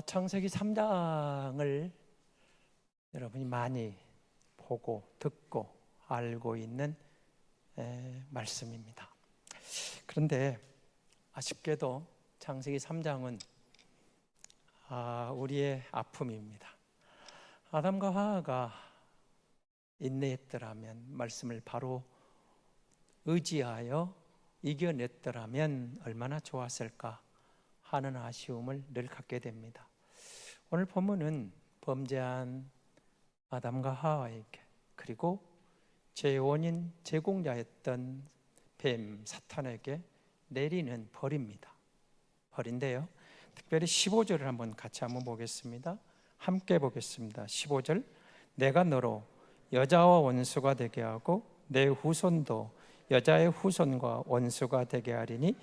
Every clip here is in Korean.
창세기 3장을 여러분이 많이 보고 듣고 알고 있는 말씀입니다. 그런데 아쉽게도 창세기 3장은 우리의 아픔입니다. 아담과 하와가 인내했더라면, 말씀을 바로 의지하여 이겨냈더라면 얼마나 좋았을까 하는 아쉬움을 늘 갖게 됩니다. 오늘 본문은 범죄한 아담과 하와에게, 그리고 죄의 원인 제공자였던 뱀 사탄에게 내리는 벌입니다. 벌인데요, 특별히 15절을 같이 한번 보겠습니다. 함께 보겠습니다. 15절. 내가 너로 여자와 원수가 되게 하고 내 후손도 여자의 후손과 원수가 되게 하리니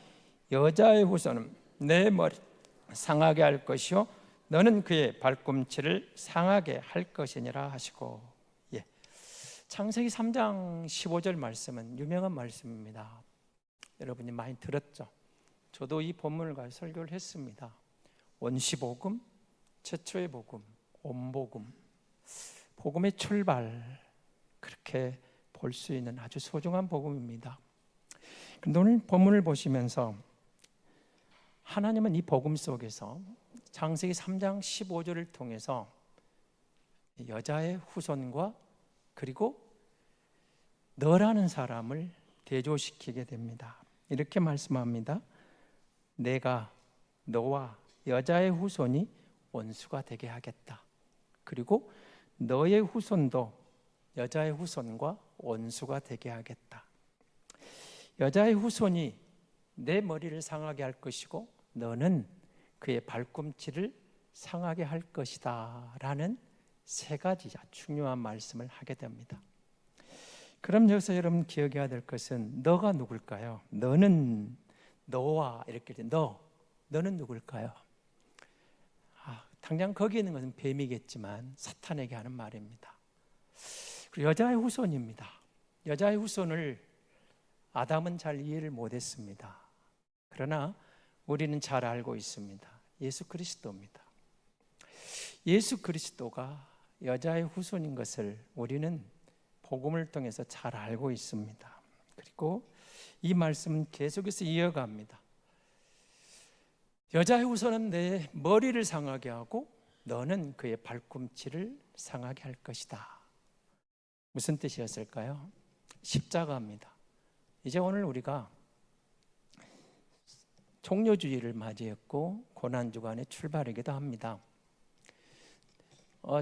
여자의 후손은 내 머리 상하게 할 것이요 너는 그의 발꿈치를 상하게 할 것이니라 하시고. 창세기 3장 15절 말씀은 유명한 말씀입니다. 여러분이 많이 들었죠? 저도 이 본문을 가지고 설교를 했습니다. 원시복음, 최초의 복음, 온복음, 복음의 출발, 그렇게 볼 수 있는 아주 소중한 복음입니다. 그런데 오늘 본문을 보시면서 하나님은 이 복음 속에서 창세기 3장 15절을 통해서 여자의 후손과 그리고 너라는 사람을 대조시키게 됩니다. 이렇게 말씀합니다. 내가 너와 여자의 후손이 원수가 되게 하겠다. 그리고 너의 후손도 여자의 후손과 원수가 되게 하겠다. 여자의 후손이 내 머리를 상하게 할 것이고 너는 그의 발꿈치를 상하게 할 것이다 라는 세 가지 중요한 말씀을 하게 됩니다. 그럼 여기서 여러분 기억해야 될 것은 너가 누굴까요? 너는, 너와 이렇게 돼. 너는 누굴까요? 당장 거기 있는 것은 뱀이겠지만 사탄에게 하는 말입니다. 그리고 여자의 후손입니다. 여자의 후손을 아담은 잘 이해를 못했습니다. 그러나 우리는 잘 알고 있습니다. 예수 그리스도입니다. 예수 그리스도가 여자의 후손인 것을 우리는 복음을 통해서 잘 알고 있습니다. 그리고 이 말씀은 계속해서 이어갑니다. 여자의 후손은 내 머리를 상하게 하고 너는 그의 발꿈치를 상하게 할 것이다. 무슨 뜻이었을까요? 십자가입니다. 이제 오늘 우리가 종료주일을 맞이했고 고난주간의 출발이기도 합니다.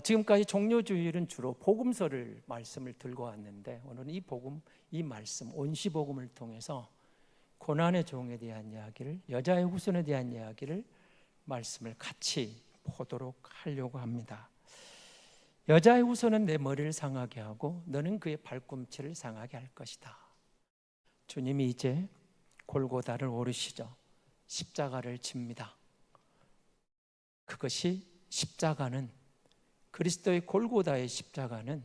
지금까지 종료주일은 주로 복음서를 말씀을 들고 왔는데 오늘은 이 말씀 온시복음을 통해서 고난의 종에 대한 이야기를, 여자의 후손에 대한 이야기를 말씀을 같이 보도록 하려고 합니다. 여자의 후손은 내 머리를 상하게 하고 너는 그의 발꿈치를 상하게 할 것이다. 주님이 이제 골고다를 오르시죠. 십자가를 집니다. 그것이 십자가는, 그리스도의 골고다의 십자가는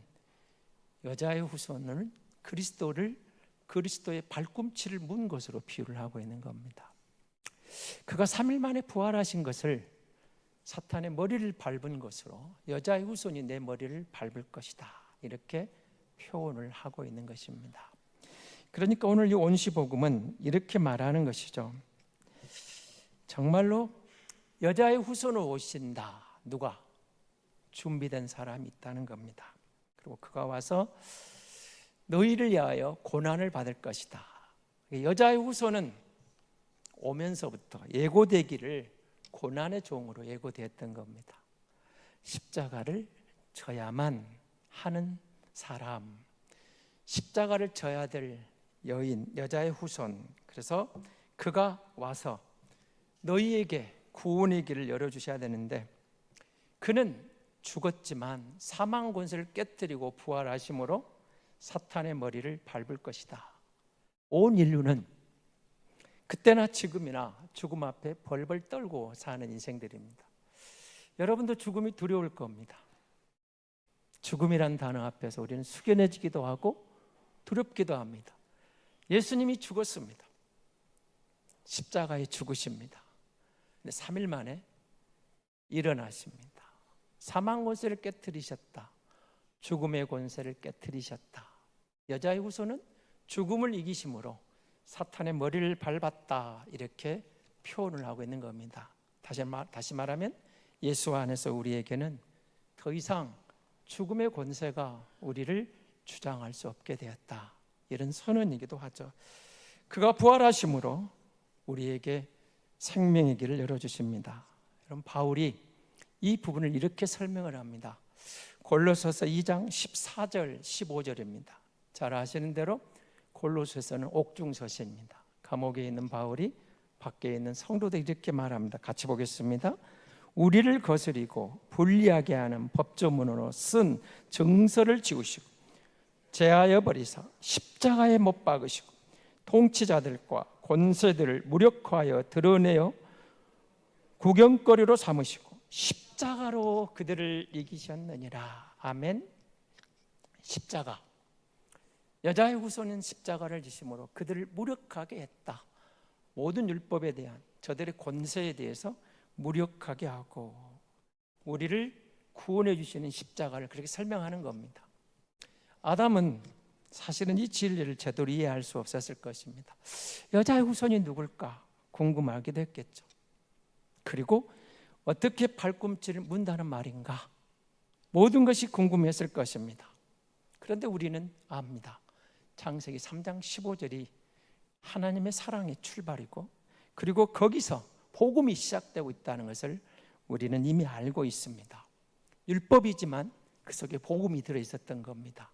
여자의 후손은 그리스도의 발꿈치를 문 것으로 비유를 하고 있는 겁니다. 그가 3일 만에 부활하신 것을 사탄의 머리를 밟은 것으로 여자의 후손이 내 머리를 밟을 것이다, 이렇게 표현을 하고 있는 것입니다. 그러니까 오늘 이 온시복음은 이렇게 말하는 것이죠. 정말로 여자의 후손으로 오신다. 누가? 준비된 사람이 있다는 겁니다. 그리고 그가 와서 너희를 위하여 고난을 받을 것이다. 여자의 후손은 오면서부터 예고되기를 고난의 종으로 예고되었던 겁니다. 십자가를 져야만 하는 사람, 십자가를 져야 될 여인, 여자의 후손. 그래서 그가 와서 너희에게 구원의 길을 열어주셔야 되는데 그는 죽었지만 사망 권세를 깨뜨리고 부활하심으로 사탄의 머리를 밟을 것이다. 온 인류는 그때나 지금이나 죽음 앞에 벌벌 떨고 사는 인생들입니다. 여러분도 죽음이 두려울 겁니다. 죽음이란 단어 앞에서 우리는 숙연해지기도 하고 두렵기도 합니다. 예수님이 죽었습니다. 십자가에 죽으십니다. 근데 3일 만에 일어나십니다. 사망 권세를 깨뜨리셨다. 죽음의 권세를 깨뜨리셨다. 여자의 후손은 죽음을 이기심으로 사탄의 머리를 밟았다, 이렇게 표현을 하고 있는 겁니다. 다시 말하면 예수 안에서 우리에게는 더 이상 죽음의 권세가 우리를 주장할 수 없게 되었다, 이런 선언이기도 하죠. 그가 부활하심으로 우리에게 생명의 길을 열어주십니다. 여러분, 바울이 이 부분을 이렇게 설명을 합니다. 골로새서 2장 14절 15절입니다. 잘 아시는 대로 골로새서는 옥중서신입니다. 감옥에 있는 바울이 밖에 있는 성도들 이렇게 말합니다. 같이 보겠습니다. 우리를 거스리고 불리하게 하는 법조문으로 쓴 정서를 지우시고 제하여 버리사 십자가에 못 박으시고 통치자들과 권세들을 무력화하여 드러내어 구경거리로 삼으시고 십자가로 그들을 이기셨느니라. 아멘. 십자가. 여자의 후손은 십자가를 지심으로 그들을 무력하게 했다. 모든 율법에 대한 저들의 권세에 대해서 무력하게 하고 우리를 구원해 주시는 십자가를 그렇게 설명하는 겁니다. 아담은 사실은 이 진리를 제대로 이해할 수 없었을 것입니다. 여자의 후손이 누굴까 궁금하기도 했겠죠. 그리고 어떻게 발꿈치를 문다는 말인가, 모든 것이 궁금했을 것입니다. 그런데 우리는 압니다. 창세기 3장 15절이 하나님의 사랑의 출발이고, 그리고 거기서 복음이 시작되고 있다는 것을 우리는 이미 알고 있습니다. 율법이지만 그 속에 복음이 들어있었던 겁니다.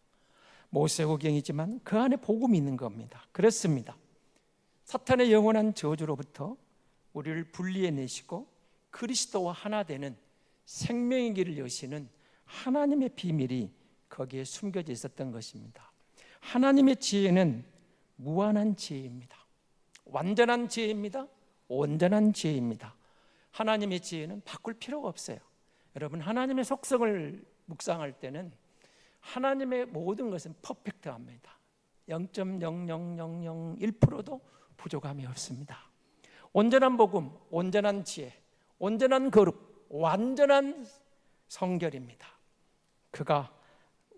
모세오경이지만 그 안에 복음이 있는 겁니다. 그렇습니다. 사탄의 영원한 저주로부터 우리를 분리해내시고 그리스도와 하나 되는 생명의 길을 여시는 하나님의 비밀이 거기에 숨겨져 있었던 것입니다. 하나님의 지혜는 무한한 지혜입니다. 완전한 지혜입니다. 온전한 지혜입니다. 하나님의 지혜는 바꿀 필요가 없어요. 여러분, 하나님의 속성을 묵상할 때는 하나님의 모든 것은 퍼펙트합니다. 0.00001%도 부족함이 없습니다. 온전한 복음, 온전한 지혜, 온전한 거룩, 완전한 성결입니다. 그가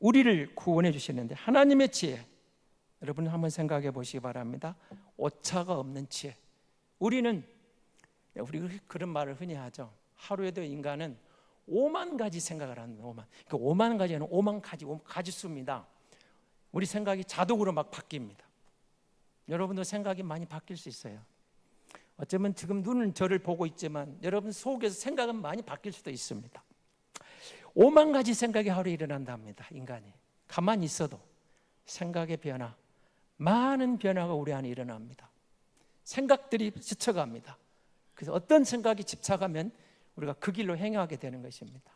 우리를 구원해 주시는데 하나님의 지혜, 여러분 한번 생각해 보시기 바랍니다. 오차가 없는 지혜. 우리가 그런 말을 흔히 하죠. 하루에도 인간은 5만 가지 생각을 하는 5만. 그 5만 가지는 5만 가지수입니다. 우리 생각이 자동으로 막 바뀝니다. 여러분도 생각이 많이 바뀔 수 있어요. 어쩌면 지금 눈은 저를 보고 있지만 여러분 속에서 생각은 많이 바뀔 수도 있습니다. 5만 가지 생각이 하루에 일어난답니다. 인간이 가만히 있어도 생각의 변화, 많은 변화가 우리 안에 일어납니다. 생각들이 스쳐갑니다. 그래서 어떤 생각이 집착하면 우리가 그 길로 행하게 되는 것입니다.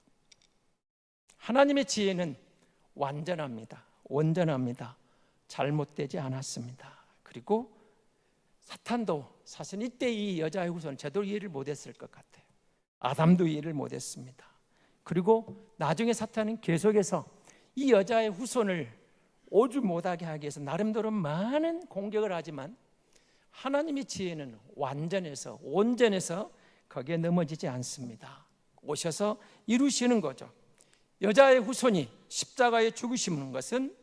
하나님의 지혜는 완전합니다. 온전합니다. 잘못되지 않았습니다. 그리고 사탄도 사실 이때 이 여자의 후손은 제대로 이해를 못했을 것 같아요. 아담도 이해를 못했습니다. 그리고 나중에 사탄은 계속해서 이 여자의 후손을 오주 못하게 하기 위해서 나름대로 많은 공격을 하지만 하나님의 지혜는 완전해서 온전해서 거기에 넘어지지 않습니다. 오셔서 이루시는 거죠. 여자의 후손이 십자가에 죽으시는 것은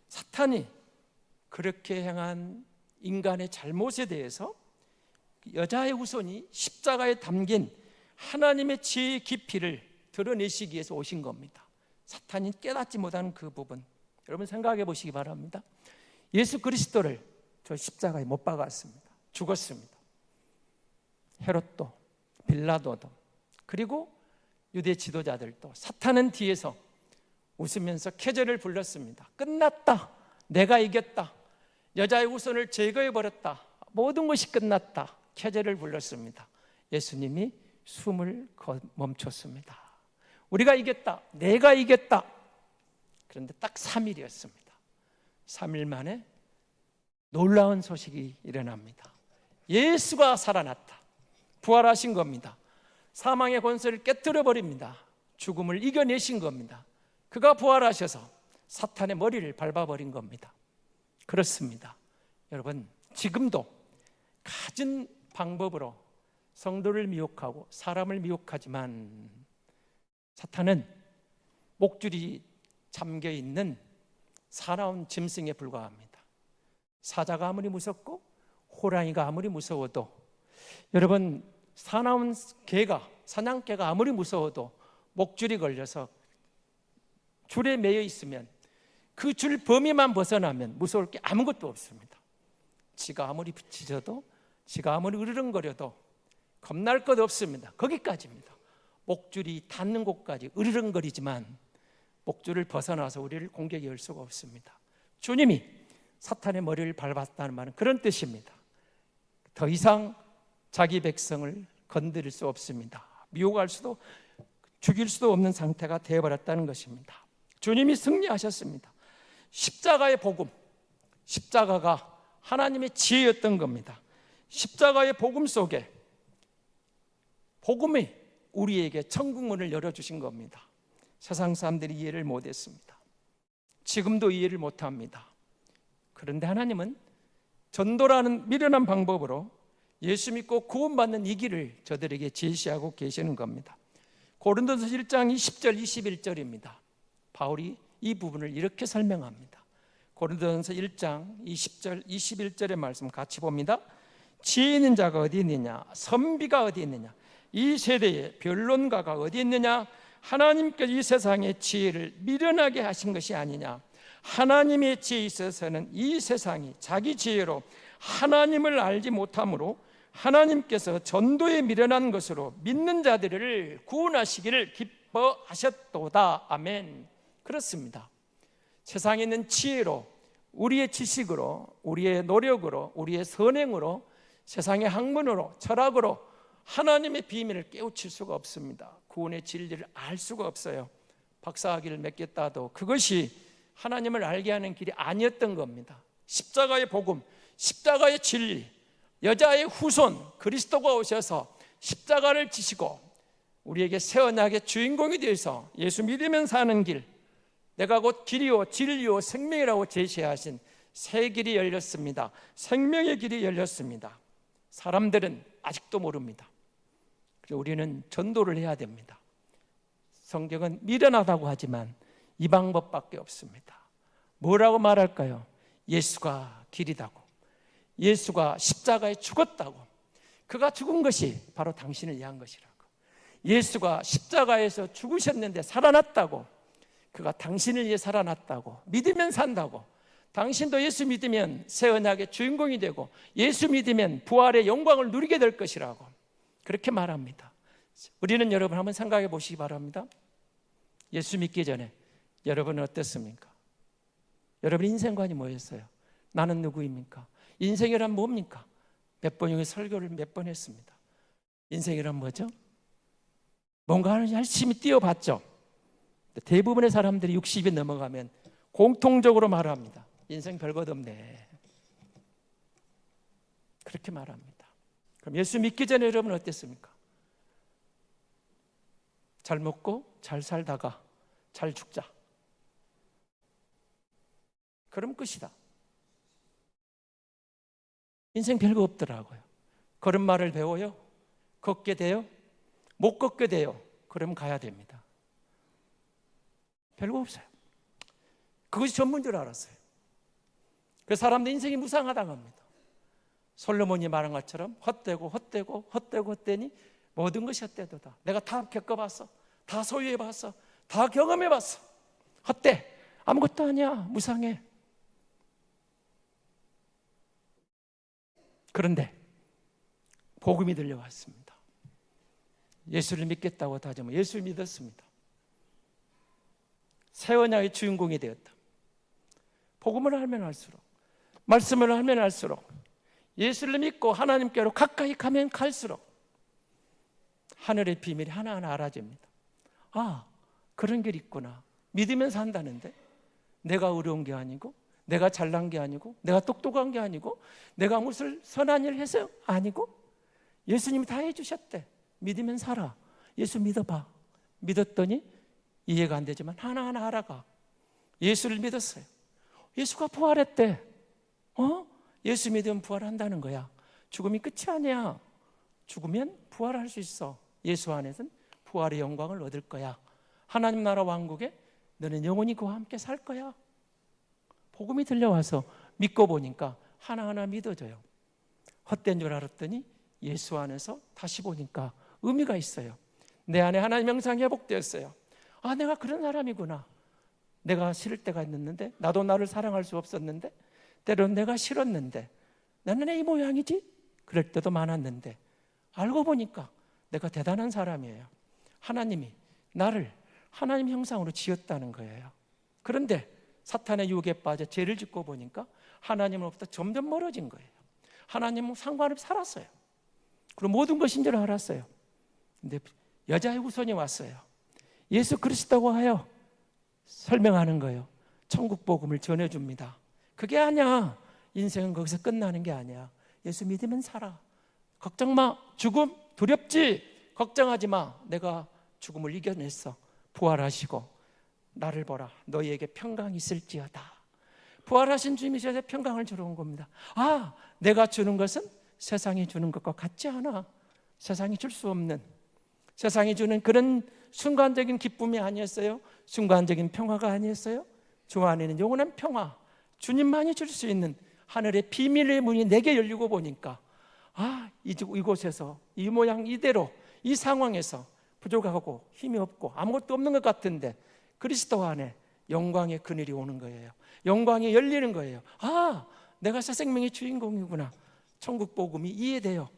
사탄이 그렇게 행한 인간의 잘못에 대해서 여자의 후손이 십자가에 담긴 하나님의 지혜의 깊이를 드러내시기 위해서 오신 겁니다. 사탄이 깨닫지 못하는 그 부분, 여러분 생각해 보시기 바랍니다. 예수 그리스도를 저 십자가에 못 박았습니다. 죽었습니다. 헤롯도 빌라도도 그리고 유대 지도자들도 사탄은 뒤에서 웃으면서 캐저를 불렀습니다. 끝났다. 내가 이겼다. 여자의 후손을 제거해버렸다. 모든 것이 끝났다. 캐저를 불렀습니다. 예수님이 숨을 멈췄습니다. 우리가 이겼다. 내가 이겼다. 그런데 딱 3일이었습니다. 3일 만에 놀라운 소식이 일어납니다. 예수가 살아났다. 부활하신 겁니다. 사망의 권세를 깨뜨려 버립니다. 죽음을 이겨내신 겁니다. 그가 부활하셔서 사탄의 머리를 밟아버린 겁니다. 그렇습니다. 여러분, 지금도 가진 방법으로 성도를 미혹하고 사람을 미혹하지만 사탄은 목줄이 잠겨있는 사나운 짐승에 불과합니다. 사자가 아무리 무섭고 호랑이가 아무리 무서워도, 여러분, 사나운 개가, 사냥개가 아무리 무서워도 목줄이 걸려서 줄에 매여 있으면 그 줄 범위만 벗어나면 무서울 게 아무것도 없습니다. 지가 아무리 짖어도, 지가 아무리 으르렁거려도 겁날 것 없습니다. 거기까지입니다. 목줄이 닿는 곳까지 으르렁거리지만 목줄을 벗어나서 우리를 공격해 올 수가 없습니다. 주님이 사탄의 머리를 밟았다는 말은 그런 뜻입니다. 더 이상 자기 백성을 건드릴 수 없습니다. 미혹할 수도 죽일 수도 없는 상태가 되어버렸다는 것입니다. 주님이 승리하셨습니다. 십자가의 복음, 십자가가 하나님의 지혜였던 겁니다. 십자가의 복음 속에 복음이 우리에게 천국문을 열어주신 겁니다. 세상 사람들이 이해를 못했습니다. 지금도 이해를 못합니다. 그런데 하나님은 전도라는 미련한 방법으로 예수 믿고 구원받는 이 길을 저들에게 제시하고 계시는 겁니다. 고린도서 1장 20절 21절입니다. 바울이 이 부분을 이렇게 설명합니다. 고린도서 1장 20절 21절의 말씀 같이 봅니다. 지혜 있는 자가 어디 있느냐, 선비가 어디 있느냐, 이 세대에 변론가가 어디 있느냐, 하나님께서 이 세상의 지혜를 미련하게 하신 것이 아니냐, 하나님의 지혜에 있어서는 이 세상이 자기 지혜로 하나님을 알지 못하므로 하나님께서 전도에 미련한 것으로 믿는 자들을 구원하시기를 기뻐하셨도다. 아멘. 그렇습니다. 세상에 있는 지혜로, 우리의 지식으로, 우리의 노력으로, 우리의 선행으로, 세상의 학문으로, 철학으로 하나님의 비밀을 깨우칠 수가 없습니다. 구원의 진리를 알 수가 없어요. 박사학위를 맺겠다도 그것이 하나님을 알게 하는 길이 아니었던 겁니다. 십자가의 복음, 십자가의 진리, 여자의 후손 그리스도가 오셔서 십자가를 지시고 우리에게 새 언약의 주인공이 되어서 예수 믿으면 사는 길, 내가 곧 길이요 진리요 생명이라고 제시하신 새 길이 열렸습니다. 생명의 길이 열렸습니다. 사람들은 아직도 모릅니다. 그래서 우리는 전도를 해야 됩니다. 성경은 미련하다고 하지만 이 방법밖에 없습니다. 뭐라고 말할까요? 예수가 길이다고, 예수가 십자가에 죽었다고, 그가 죽은 것이 바로 당신을 위한 것이라고, 예수가 십자가에서 죽으셨는데 살아났다고, 그가 당신을 위해 살아났다고, 믿으면 산다고, 당신도 예수 믿으면 새 언약의 주인공이 되고 예수 믿으면 부활의 영광을 누리게 될 것이라고 그렇게 말합니다. 우리는 여러분 한번 생각해 보시기 바랍니다. 예수 믿기 전에 여러분은 어땠습니까? 여러분 인생관이 뭐였어요? 나는 누구입니까? 인생이란 뭡니까? 몇 번 여기 설교를 몇 번 했습니다. 인생이란 뭐죠? 뭔가 열심히 뛰어봤죠. 대부분의 사람들이 60이 넘어가면 공통적으로 말합니다. 인생 별것 없네. 그렇게 말합니다. 그럼 예수 믿기 전에 여러분 어땠습니까? 잘 먹고 잘 살다가 잘 죽자. 그럼 끝이다. 인생 별거 없더라고요. 걸음마를 배워요? 걷게 돼요? 못 걷게 돼요? 그럼 가야 됩니다. 별거 없어요. 그것이 전부인 줄 알았어요. 그 사람들 인생이 무상하다고 합니다. 솔로몬이 말한 것처럼 헛되니 모든 것이 헛되도다. 내가 다 겪어봤어, 다 소유해봤어, 다 경험해봤어. 헛돼, 아무것도 아니야, 무상해. 그런데 복음이 들려왔습니다. 예수를 믿겠다고 다짐하고 예수를 믿었습니다. 새 언약의 주인공이 되었다. 복음을 알면 알수록, 말씀을 알면 알수록, 예수를 믿고 하나님께로 가까이 가면 갈수록 하늘의 비밀이 하나하나 알아집니다. 아, 그런 길이 있구나. 믿으면 산다는데 내가 어려운 게 아니고, 내가 잘난 게 아니고, 내가 똑똑한 게 아니고, 내가 무슨 선한 일을 해서 아니고, 예수님이 다 해주셨대. 믿으면 살아. 예수 믿어봐. 믿었더니 이해가 안 되지만 하나하나 알아가. 예수를 믿었어요. 예수가 부활했대. 예수 믿으면 부활한다는 거야. 죽음이 끝이 아니야. 죽으면 부활할 수 있어. 예수 안에서는 부활의 영광을 얻을 거야. 하나님 나라 왕국에 너는 영원히 그와 함께 살 거야. 복음이 들려와서 믿고 보니까 하나하나 믿어져요. 헛된 줄 알았더니 예수 안에서 다시 보니까 의미가 있어요. 내 안에 하나님 형상이 회복되었어요. 아, 내가 그런 사람이구나. 내가 싫을 때가 있었는데, 나도 나를 사랑할 수 없었는데, 때로는 내가 싫었는데, 나는 이 모양이지? 그럴 때도 많았는데, 알고 보니까 내가 대단한 사람이에요. 하나님이 나를 하나님 형상으로 지었다는 거예요. 그런데 사탄의 유혹에 빠져 죄를 짓고 보니까 하나님으로부터 점점 멀어진 거예요. 하나님은 상관없이 살았어요. 그리고 모든 것인 줄 알았어요. 근데 여자의 후손이 왔어요. 예수 그리스도라고 하여 설명하는 거예요. 천국 복음을 전해줍니다. 그게 아니야. 인생은 거기서 끝나는 게 아니야. 예수 믿으면 살아. 걱정 마. 죽음 두렵지? 걱정하지 마. 내가 죽음을 이겨냈어. 부활하시고 나를 보라. 너희에게 평강이 있을지어다. 부활하신 주님이 저에게 평강을 주러 온 겁니다. 아, 내가 주는 것은 세상이 주는 것과 같지 않아. 세상이 줄 수 없는, 세상이 주는 그런 순간적인 기쁨이 아니었어요. 순간적인 평화가 아니었어요. 주 안에는 영원한 평화, 주님만이 줄 수 있는 하늘의 비밀의 문이 내게 열리고 보니까 아, 이곳에서 이 모양 이대로 이 상황에서 부족하고 힘이 없고 아무것도 없는 것 같은데 그리스도 안에 영광의 그늘이 오는 거예요. 영광이 열리는 거예요. 아, 내가 새 생명의 주인공이구나. 천국 복음이 이해돼요.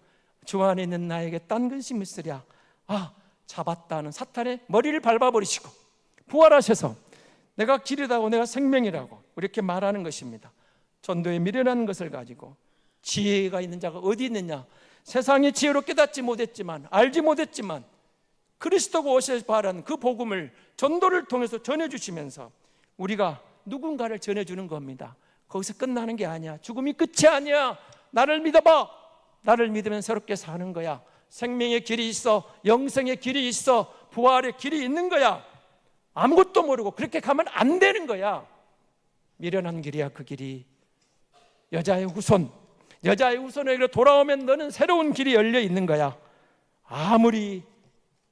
주 안에 있는 나에게 딴 근심이 있으랴. 아, 잡았다는 사탄의 머리를 밟아버리시고 부활하셔서 내가 길이라고 내가 생명이라고 이렇게 말하는 것입니다. 전도에 미련한 것을 가지고 지혜가 있는 자가 어디 있느냐. 세상의 지혜로 깨닫지 못했지만 알지 못했지만 그리스도가 오셔서 바라는 그 복음을 전도를 통해서 전해주시면서 우리가 누군가를 전해주는 겁니다. 거기서 끝나는 게 아니야. 죽음이 끝이 아니야. 나를 믿어봐. 나를 믿으면 새롭게 사는 거야. 생명의 길이 있어. 영생의 길이 있어. 부활의 길이 있는 거야. 아무것도 모르고 그렇게 가면 안 되는 거야. 미련한 길이야. 그 길이 여자의 후손, 여자의 후손에게로 돌아오면 너는 새로운 길이 열려 있는 거야. 아무리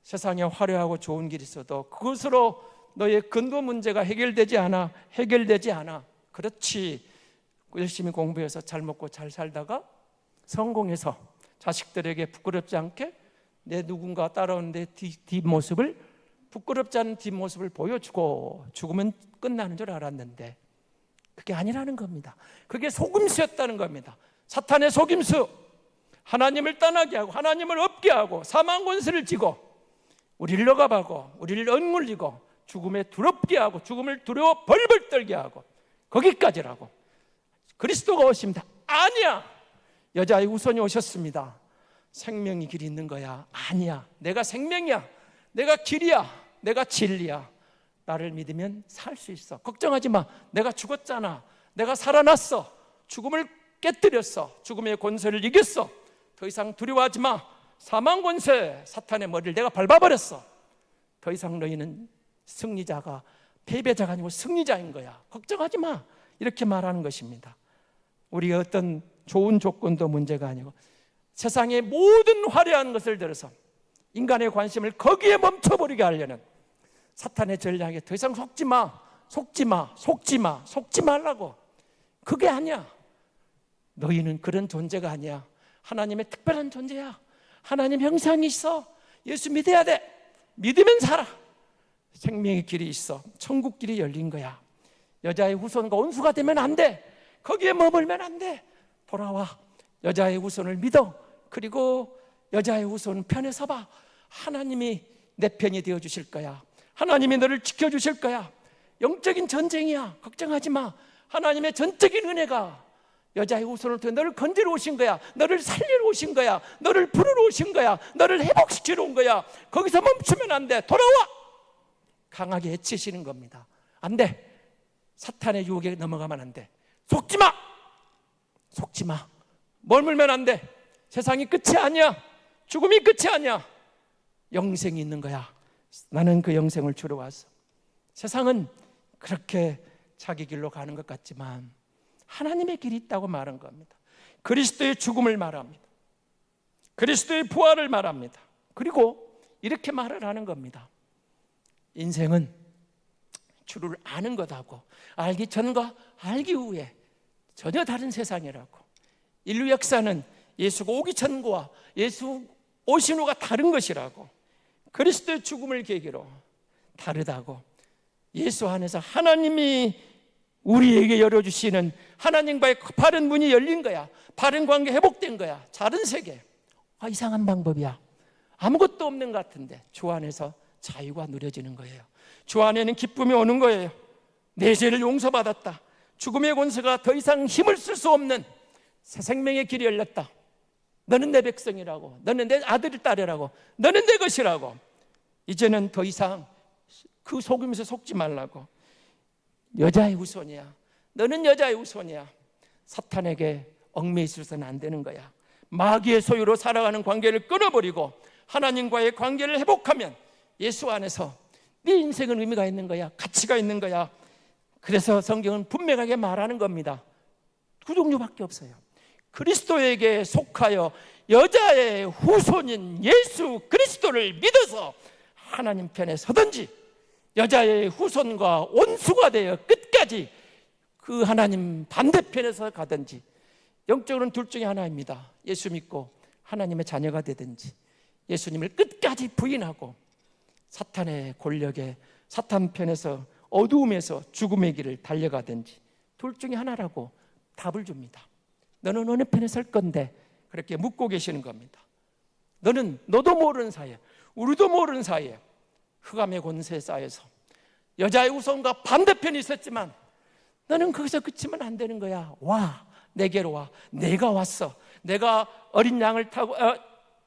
세상에 화려하고 좋은 길이 있어도 그것으로 너의 근도 문제가 해결되지 않아. 그렇지. 열심히 공부해서 잘 먹고 잘 살다가 성공해서 자식들에게 부끄럽지 않게 내 누군가 따라오는 내 뒷모습을, 부끄럽지 않은 뒷모습을 보여주고 죽으면 끝나는 줄 알았는데 그게 아니라는 겁니다. 그게 속임수였다는 겁니다. 사탄의 속임수. 하나님을 떠나게 하고 하나님을 없게 하고 사망 권세를 쥐고 우리를 억압하고 우리를 억눌리고 죽음에 두렵게 하고 죽음을 두려워 벌벌 떨게 하고 거기까지라고. 그리스도가 오십니다. 아니야. 여자의 후손이 오셨습니다. 생명이 길이 있는 거야. 아니야. 내가 생명이야. 내가 길이야. 내가 진리야. 나를 믿으면 살 수 있어. 걱정하지 마. 내가 죽었잖아. 내가 살아났어. 죽음을 깨뜨렸어. 죽음의 권세를 이겼어. 더 이상 두려워하지 마. 사망 권세, 사탄의 머리를 내가 밟아버렸어. 더 이상 너희는 승리자가 패배자가 아니고 승리자인 거야. 걱정하지 마. 이렇게 말하는 것입니다. 우리가 어떤 좋은 조건도 문제가 아니고 세상의 모든 화려한 것을 들어서 인간의 관심을 거기에 멈춰버리게 하려는 사탄의 전략에 더 이상 속지 말라고. 그게 아니야. 너희는 그런 존재가 아니야. 하나님의 특별한 존재야. 하나님 형상이 있어. 예수 믿어야 돼. 믿으면 살아. 생명의 길이 있어. 천국 길이 열린 거야. 여자의 후손과 온수가 되면 안 돼. 거기에 머물면 안 돼. 돌아와. 여자의 후손을 믿어. 그리고 여자의 후손 편에 서봐. 하나님이 내 편이 되어주실 거야. 하나님이 너를 지켜주실 거야. 영적인 전쟁이야. 걱정하지 마. 하나님의 전적인 은혜가 여자의 후손을 통해 너를 건지러 오신 거야. 너를 살리러 오신 거야. 너를 부르러 오신 거야. 너를 회복시키러 온 거야. 거기서 멈추면 안 돼. 돌아와. 강하게 해치시는 겁니다. 안 돼. 사탄의 유혹에 넘어가면 안 돼. 속지 마. 머물면 안 돼. 세상이 끝이 아니야. 죽음이 끝이 아니야. 영생이 있는 거야. 나는 그 영생을 주러 왔어. 세상은 그렇게 자기 길로 가는 것 같지만 하나님의 길이 있다고 말한 겁니다. 그리스도의 죽음을 말합니다. 그리스도의 부활을 말합니다. 그리고 이렇게 말을 하는 겁니다. 인생은 주를 아는 것하고 알기 전과 알기 후에 전혀 다른 세상이라고. 인류 역사는 예수가 오기 전과 예수 오신 후가 다른 것이라고. 그리스도의 죽음을 계기로 다르다고. 예수 안에서 하나님이 우리에게 열어주시는 하나님과의 바른 문이 열린 거야. 바른 관계 회복된 거야. 다른 세계. 이상한 방법이야. 아무것도 없는 것 같은데 주 안에서 자유가 누려지는 거예요. 주 안에는 기쁨이 오는 거예요. 내 죄를 용서받았다. 죽음의 권세가 더 이상 힘을 쓸 수 없는 새 생명의 길이 열렸다. 너는 내 백성이라고. 너는 내 아들 딸이라고. 너는 내 것이라고. 이제는 더 이상 그 속임수에 속지 말라고. 여자의 후손이야. 너는 여자의 후손이야. 사탄에게 얽매여 있어서는 안 되는 거야. 마귀의 소유로 살아가는 관계를 끊어버리고 하나님과의 관계를 회복하면 예수 안에서 네 인생은 의미가 있는 거야. 가치가 있는 거야. 그래서 성경은 분명하게 말하는 겁니다. 두 종류밖에 없어요. 그리스도에게 속하여 여자의 후손인 예수 그리스도를 믿어서 하나님 편에 서든지, 여자의 후손과 원수가 되어 끝까지 그 하나님 반대편에서 가든지, 영적으로는 둘 중에 하나입니다. 예수 믿고 하나님의 자녀가 되든지, 예수님을 끝까지 부인하고 사탄의 권력에, 사탄 편에서 어두움에서 죽음의 길을 달려가든지, 둘 중에 하나라고 답을 줍니다. 너는 어느 편에 설 건데? 그렇게 묻고 계시는 겁니다. 너도 모르는 사이에, 우리도 모르는 사이에 흑암의 권세 쌓여서 여자의 후손과 반대편이 있었지만 너는 거기서 그치면 안 되는 거야. 와, 내게로 와. 내가 왔어. 내가 어린 양을 타고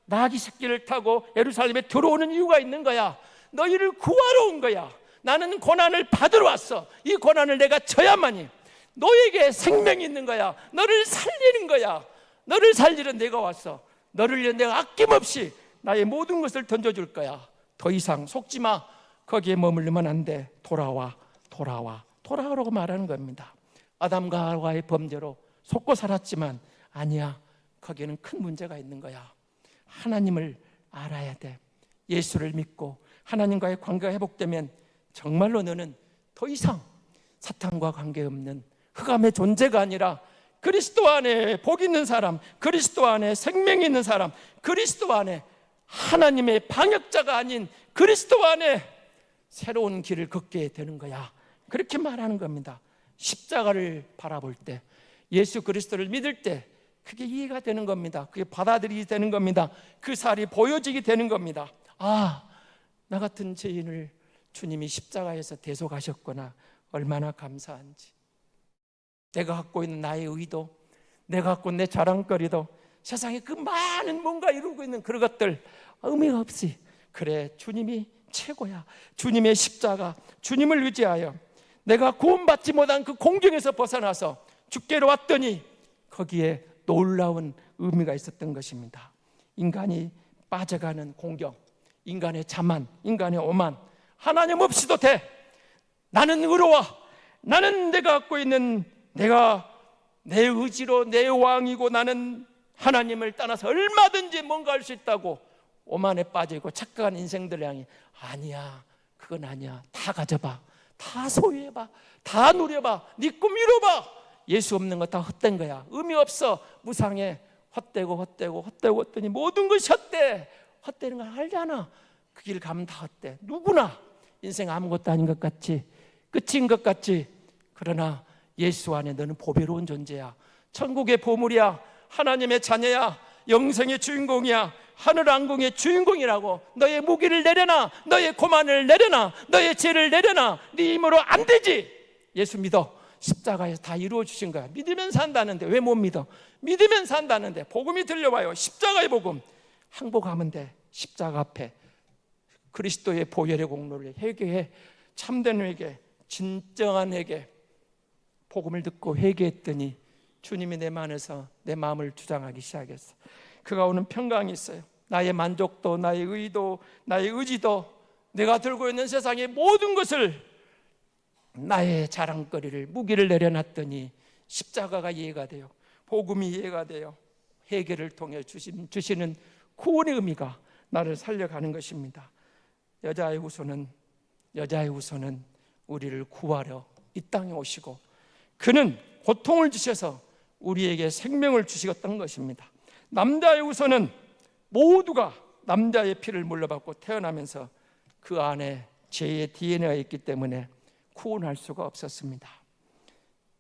나귀 새끼를 타고 예루살렘에 들어오는 이유가 있는 거야. 너희를 구하러 온 거야. 나는 고난을 받으러 왔어. 이 고난을 내가 져야만이 너에게 생명이 있는 거야. 너를 살리는 거야. 너를 살리러 내가 왔어. 너를 위해 내가 아낌없이 나의 모든 것을 던져줄 거야. 더 이상 속지 마. 거기에 머물르면 안 돼. 돌아오라고 말하는 겁니다. 아담과 하와의 범죄로 속고 살았지만 아니야. 거기에는 큰 문제가 있는 거야. 하나님을 알아야 돼. 예수를 믿고 하나님과의 관계가 회복되면 정말로 너는 더 이상 사탄과 관계없는 흑암의 존재가 아니라 그리스도 안에 복 있는 사람, 그리스도 안에 생명이 있는 사람, 그리스도 안에 하나님의 방역자가 아닌 그리스도 안에 새로운 길을 걷게 되는 거야. 그렇게 말하는 겁니다. 십자가를 바라볼 때, 예수 그리스도를 믿을 때 그게 이해가 되는 겁니다. 그게 받아들이게 되는 겁니다. 그 살이 보여지게 되는 겁니다. 나 같은 죄인을 주님이 십자가에서 대속하셨구나. 얼마나 감사한지. 내가 갖고 있는 나의 의도, 내가 갖고 있는 내 자랑거리도, 세상에 그 많은 뭔가 이루고 있는 그런 것들 의미가 없이, 그래 주님이 최고야. 주님의 십자가, 주님을 의지하여 내가 구원받지 못한 그 공경에서 벗어나서 주께로 왔더니 거기에 놀라운 의미가 있었던 것입니다. 인간이 빠져가는 공경, 인간의 자만, 인간의 오만, 하나님 없이도 돼. 나는 의로워. 나는 내가 갖고 있는, 내가 내 의지로 내 왕이고 나는 하나님을 떠나서 얼마든지 뭔가 할 수 있다고 오만에 빠지고 착각한 인생들 향해, 아니야, 그건 아니야. 다 가져봐, 다 소유해봐, 다 누려봐, 네 꿈 이뤄봐. 예수 없는 거 다 헛된 거야. 의미 없어. 무상해. 헛되고 했더니 모든 것이 헛되는 걸 알잖아. 그 길 가면 다 헛돼. 누구나 인생 아무것도 아닌 것 같지, 끝인 것 같지. 그러나 예수 안에 너는 보배로운 존재야. 천국의 보물이야. 하나님의 자녀야. 영생의 주인공이야. 하늘 왕궁의 주인공이라고. 너의 무기를 내려놔. 너의 고만을 내려놔. 너의 죄를 내려놔. 네 힘으로 안 되지. 예수 믿어. 십자가에서 다 이루어 주신 거야. 믿으면 산다는데 왜 못 믿어? 믿으면 산다는데. 복음이 들려와요. 십자가의 복음. 항복하면 돼. 십자가 앞에 그리스도의 보혈의 공로를 회개해. 참된 회개, 진정한 회개. 복음을 듣고 회개했더니 주님이 내 안에서 내 마음을 주장하기 시작했어. 그가 오는 평강이 있어요. 나의 만족도, 나의 의도, 나의 의지도, 내가 들고 있는 세상의 모든 것을, 나의 자랑거리를, 무기를 내려놨더니 십자가가 이해가 돼요. 복음이 이해가 돼요. 회개를 통해 주시는 구원의 의미가 나를 살려가는 것입니다. 여자의 후손은 우리를 구하려 이 땅에 오시고 그는 고통을 주셔서 우리에게 생명을 주시었던 것입니다. 남자의 후손은 모두가 남자의 피를 물려받고 태어나면서 그 안에 죄의 DNA가 있기 때문에 구원할 수가 없었습니다.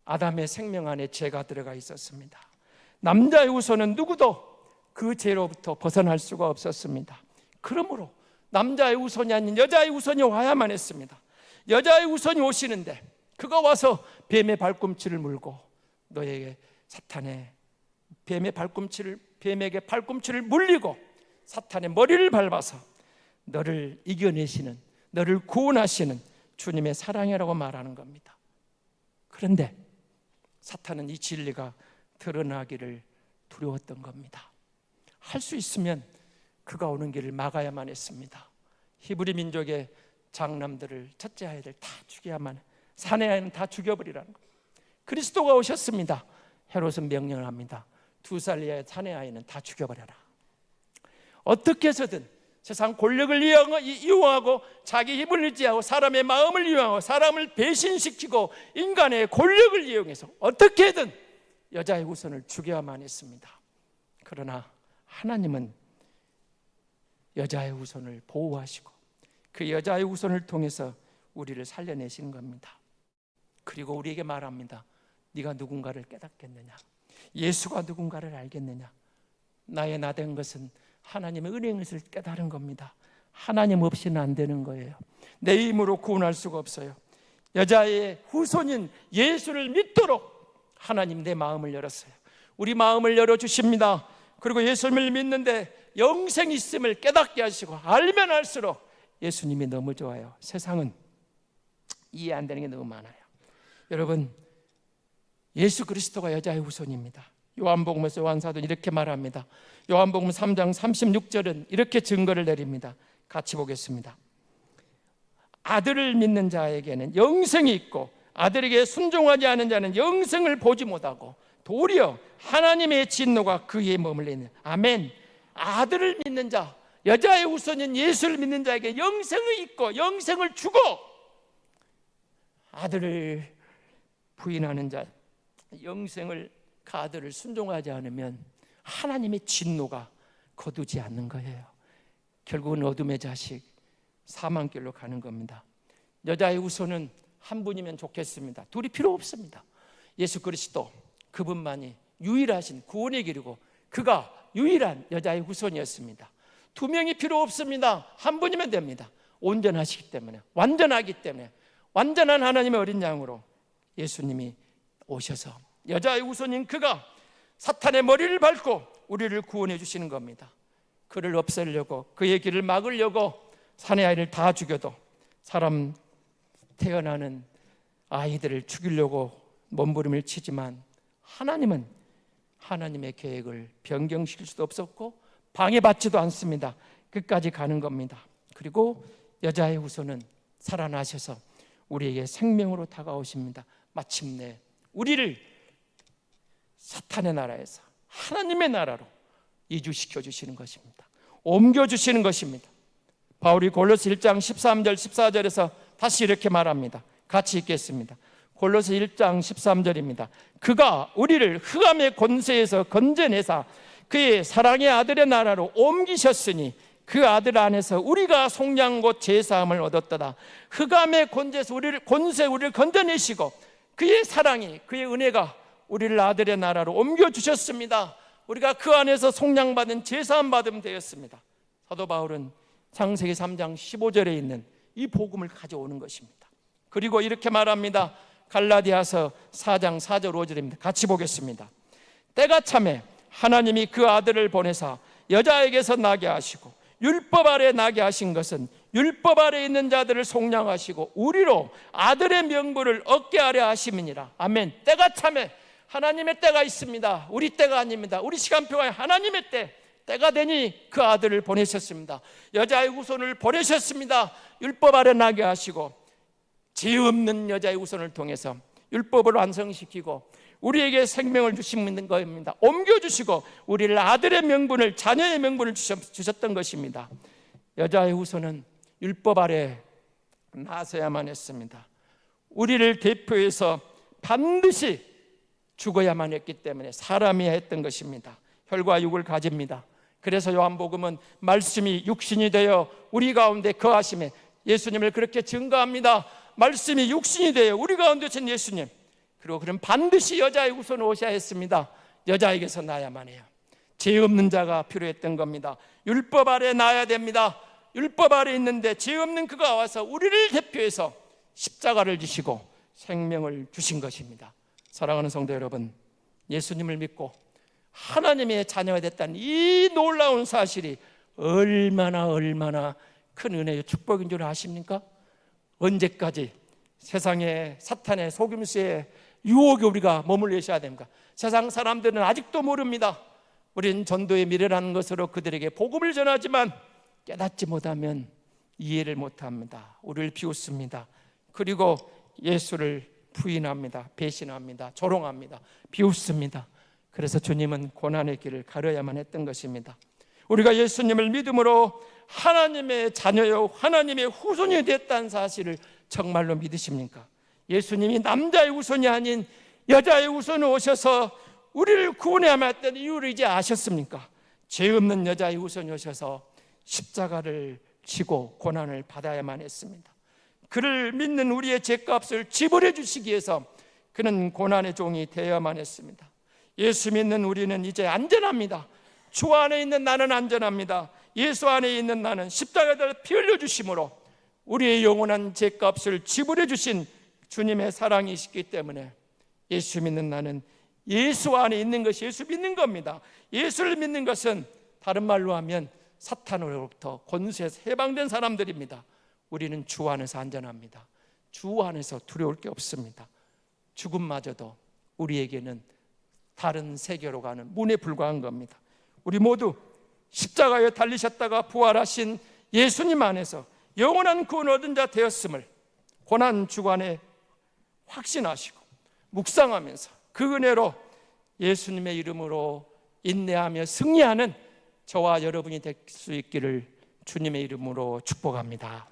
아담의 생명 안에 죄가 들어가 있었습니다. 남자의 후손은 누구도 그 죄로부터 벗어날 수가 없었습니다. 그러므로 남자의 후손이 아닌 여자의 후손이 와야만 했습니다. 여자의 후손이 오시는데 그가 와서 뱀의 발꿈치를 물고 너에게 사탄의 뱀에게 발꿈치를 물리고 사탄의 머리를 밟아서 너를 이겨내시는, 너를 구원하시는 주님의 사랑이라고 말하는 겁니다. 그런데 사탄은 이 진리가 드러나기를 두려웠던 겁니다. 할 수 있으면 그가 오는 길을 막아야만 했습니다. 히브리 민족의 장남들을, 첫째 아이들 다 죽여야만, 사내 아이는 다 죽여버리라는 겁니다. 그리스도가 오셨습니다. 헤롯은 명령을 합니다. 2살 이하의 사내 아이는 다 죽여버려라. 어떻게 해서든 세상 권력을 이용하고 자기 힘을 의지하고 사람의 마음을 이용하고 사람을 배신시키고 인간의 권력을 이용해서 어떻게든 여자의 후손을 죽여야만 했습니다. 그러나 하나님은 여자의 후손을 보호하시고 그 여자의 후손을 통해서 우리를 살려내시는 겁니다. 그리고 우리에게 말합니다. 네가 누군가를 깨닫겠느냐? 예수가 누군가를 알겠느냐? 나의 나 된 것은 하나님의 은혜의 것을 깨달은 겁니다. 하나님 없이는 안 되는 거예요. 내 힘으로 구원할 수가 없어요. 여자의 후손인 예수를 믿도록 하나님 내 마음을 열었어요. 우리 마음을 열어주십니다. 그리고 예수님을 믿는데 영생이 있음을 깨닫게 하시고 알면 알수록 예수님이 너무 좋아요. 세상은 이해 안 되는 게 너무 많아요. 여러분, 예수 그리스도가 여자의 후손입니다. 요한복음에서 요한사도는 이렇게 말합니다. 요한복음 3장 36절은 이렇게 증거를 내립니다. 같이 보겠습니다. 아들을 믿는 자에게는 영생이 있고 아들에게 순종하지 않은 자는 영생을 보지 못하고 도리어 하나님의 진노가 그에 머물러 있는. 아멘. 아들을 믿는 자, 여자의 후손인 예수를 믿는 자에게 영생이 있고 영생을 주고 아들을 부인하는 자, 영생을 그 아들을 순종하지 않으면 하나님의 진노가 거두지 않는 거예요. 결국은 어둠의 자식, 사망길로 가는 겁니다. 여자의 후손은 한 분이면 좋겠습니다. 둘이 필요 없습니다. 예수 그리스도, 그분만이 유일하신 구원의 길이고 그가 유일한 여자의 후손이었습니다. 두 명이 필요 없습니다. 한 분이면 됩니다. 온전하시기 때문에, 완전하기 때문에, 완전한 하나님의 어린 양으로 예수님이 오셔서 여자의 후손인 그가 사탄의 머리를 밟고 우리를 구원해 주시는 겁니다. 그를 없애려고, 그의 길을 막으려고 사내 아이를 다 죽여도 사람 태어나는 아이들을 죽이려고 몸부림을 치지만 하나님은 하나님의 계획을 변경시킬 수도 없었고 방해받지도 않습니다. 끝까지 가는 겁니다. 그리고 여자의 후손은 살아나셔서 우리에게 생명으로 다가오십니다. 마침내 우리를 사탄의 나라에서 하나님의 나라로 이주시켜 주시는 것입니다. 옮겨 주시는 것입니다. 바울이 골로새 1장 13절 14절에서 다시 이렇게 말합니다. 같이 읽겠습니다. 골로새 1장 13절입니다. 그가 우리를 흑암의 권세에서 건져내사 그의 사랑의 아들의 나라로 옮기셨으니 그 아들 안에서 우리가 속량곧 제사함을 얻었도다. 흑암의 권세에서 우리를 건져내시고 그의 사랑이, 그의 은혜가 우리를 아들의 나라로 옮겨주셨습니다. 우리가 그 안에서 속량받은 제사함 받음 되었습니다. 사도 바울은 창세기 3장 15절에 있는 이 복음을 가져오는 것입니다. 그리고 이렇게 말합니다. 갈라디아서 4장 4절 5절입니다. 같이 보겠습니다. 때가 참에 하나님이 그 아들을 보내사 여자에게서 나게 하시고 율법 아래 나게 하신 것은 율법 아래 있는 자들을 속량하시고 우리로 아들의 명분을 얻게 하려 하심이니라. 아멘. 때가 참에 하나님의 때가 있습니다. 우리 때가 아닙니다. 우리 시간표가 하나님의 때가 되니 그 아들을 보내셨습니다. 여자의 후손을 보내셨습니다. 율법 아래 나게 하시고 죄 없는 여자의 후손을 통해서 율법을 완성시키고 우리에게 생명을 주신 겁니다. 옮겨주시고 우리를 아들의 명분을, 자녀의 명분을 주셨던 것입니다. 여자의 후손은 율법 아래 나서야만 했습니다. 우리를 대표해서 반드시 죽어야만 했기 때문에 사람이 했던 것입니다. 혈과 육을 가집니다. 그래서 요한복음은 말씀이 육신이 되어 우리 가운데 거하심에, 예수님을 그렇게 증거합니다. 말씀이 육신이 되어 우리 가운데 오신 예수님, 그리고 그럼 반드시 여자의 후손 오셔야 했습니다. 여자에게서 나야만 해요. 죄 없는 자가 필요했던 겁니다. 율법 아래 나야 됩니다. 율법 아래 있는데 죄 없는 그가 와서 우리를 대표해서 십자가를 지시고 생명을 주신 것입니다. 사랑하는 성도 여러분, 예수님을 믿고 하나님의 자녀가 됐다는 이 놀라운 사실이 얼마나 큰 은혜의 축복인 줄 아십니까? 언제까지 세상의 사탄의 속임수에 유혹에 우리가 머물러 있어야 됩니까? 세상 사람들은 아직도 모릅니다. 우리는 전도의 미래라는 것으로 그들에게 복음을 전하지만 깨닫지 못하면 이해를 못합니다. 우리를 비웃습니다. 그리고 예수를 부인합니다. 배신합니다. 조롱합니다. 비웃습니다. 그래서 주님은 고난의 길을 가려야만 했던 것입니다. 우리가 예수님을 믿음으로 하나님의 자녀요 하나님의 후손이 됐다는 사실을 정말로 믿으십니까? 예수님이 남자의 후손이 아닌 여자의 후손으로 오셔서 우리를 구원해야만 했던 이유를 이제 아셨습니까? 죄 없는 여자의 후손이 오셔서 십자가를 지고 고난을 받아야만 했습니다. 그를 믿는 우리의 죄값을 지불해 주시기 위해서 그는 고난의 종이 되어야만 했습니다. 예수 믿는 우리는 이제 안전합니다. 주 안에 있는 나는 안전합니다. 예수 안에 있는 나는 십자가에 피 흘려 주심으로 우리의 영원한 죄값을 지불해 주신 주님의 사랑이 있기 때문에 예수 믿는 나는 예수 안에 있는 것이 예수 믿는 겁니다. 예수를 믿는 것은 다른 말로 하면 사탄으로부터 권세에서 해방된 사람들입니다. 우리는 주 안에서 안전합니다. 주 안에서 두려울 게 없습니다. 죽음마저도 우리에게는 다른 세계로 가는 문에 불과한 겁니다. 우리 모두 십자가에 달리셨다가 부활하신 예수님 안에서 영원한 구원 얻은 자 되었음을 고난 주간에 확신하시고 묵상하면서 그 은혜로 예수님의 이름으로 인내하며 승리하는 저와 여러분이 될 수 있기를 주님의 이름으로 축복합니다.